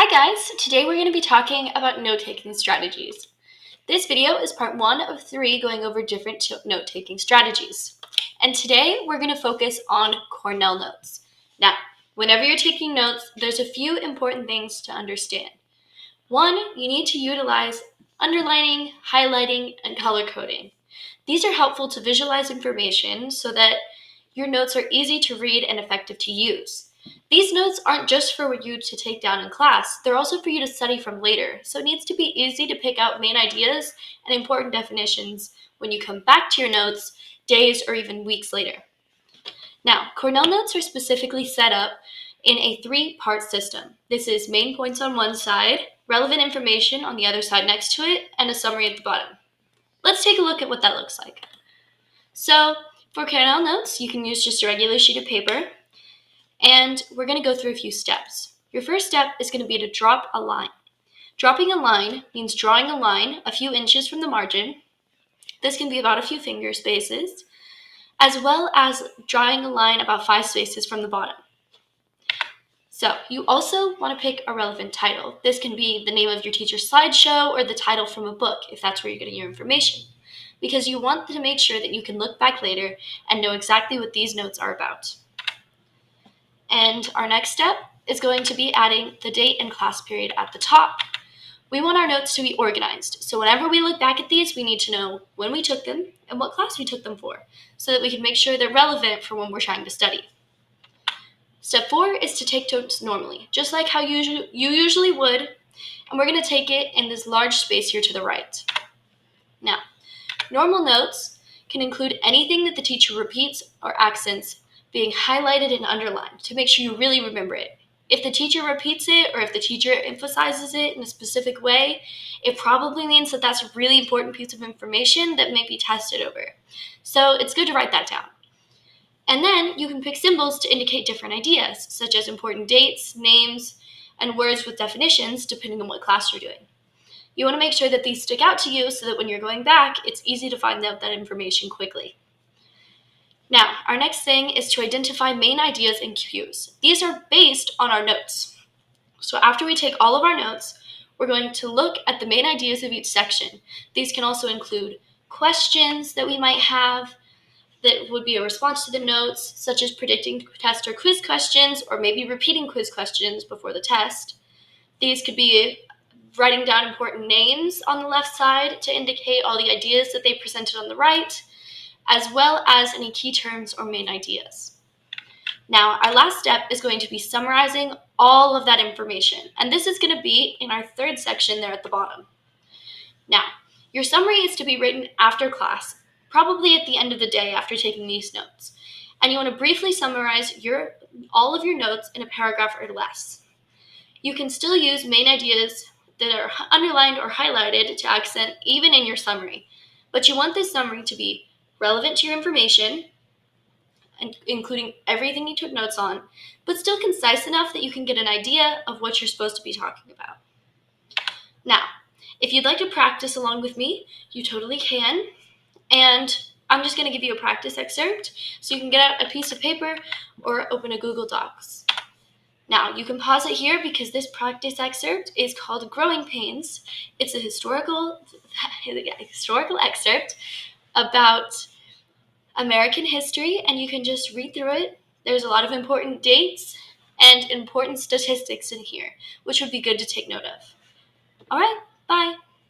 Hi guys, today we're going to be talking about note-taking strategies. This video is part 1 of 3 going over different note-taking strategies. And today we're going to focus on Cornell Notes. Now, whenever you're taking notes, there's a few important things to understand. One, you need to utilize underlining, highlighting, and color coding. These are helpful to visualize information so that your notes are easy to read and effective to use. These notes aren't just for you to take down in class, they're also for you to study from later, so it needs to be easy to pick out main ideas and important definitions when you come back to your notes days or even weeks later. Now, Cornell Notes are specifically set up in a 3-part system. This is main points on one side, relevant information on the other side next to it, and a summary at the bottom. Let's take a look at what that looks like. So, for Cornell Notes, you can use just a regular sheet of paper, and we're going to go through a few steps. Your first step is going to be to drop a line. Dropping a line means drawing a line a few inches from the margin. This can be about a few finger spaces, as well as drawing a line about 5 spaces from the bottom. So you also want to pick a relevant title. This can be the name of your teacher's slideshow or the title from a book, if that's where you're getting your information, because you want to make sure that you can look back later and know exactly what these notes are about. And our next step is going to be adding the date and class period at the top. We want our notes to be organized, so whenever we look back at these, we need to know when we took them and what class we took them for, so that we can make sure they're relevant for when we're trying to study. Step 4 is to take notes normally, just like how you usually would, and we're going to take it in this large space here to the right. Now, normal notes can include anything that the teacher repeats or accents being highlighted and underlined to make sure you really remember it. If the teacher repeats it or if the teacher emphasizes it in a specific way, it probably means that that's a really important piece of information that may be tested over. So it's good to write that down. And then you can pick symbols to indicate different ideas, such as important dates, names, and words with definitions, depending on what class you're doing. You want to make sure that these stick out to you so that when you're going back, it's easy to find out that information quickly. Now, our next thing is to identify main ideas and cues. These are based on our notes. So after we take all of our notes, we're going to look at the main ideas of each section. These can also include questions that we might have that would be a response to the notes, such as predicting test or quiz questions, or maybe repeating quiz questions before the test. These could be writing down important names on the left side to indicate all the ideas that they presented on the right, as well as any key terms or main ideas. Now, our last step is going to be summarizing all of that information, and this is going to be in our 3rd section there at the bottom. Now, your summary is to be written after class, probably at the end of the day after taking these notes, and you want to briefly summarize all of your notes in a paragraph or less. You can still use main ideas that are underlined or highlighted to accent even in your summary, but you want this summary to be relevant to your information, and including everything you took notes on, but still concise enough that you can get an idea of what you're supposed to be talking about. Now, if you'd like to practice along with me, you totally can, and I'm just going to give you a practice excerpt so you can get out a piece of paper or open a Google Docs. Now, you can pause it here because this practice excerpt is called Growing Pains. It's a historical excerpt about American history, and you can just read through it. There's a lot of important dates and important statistics in here, which would be good to take note of. All right, bye.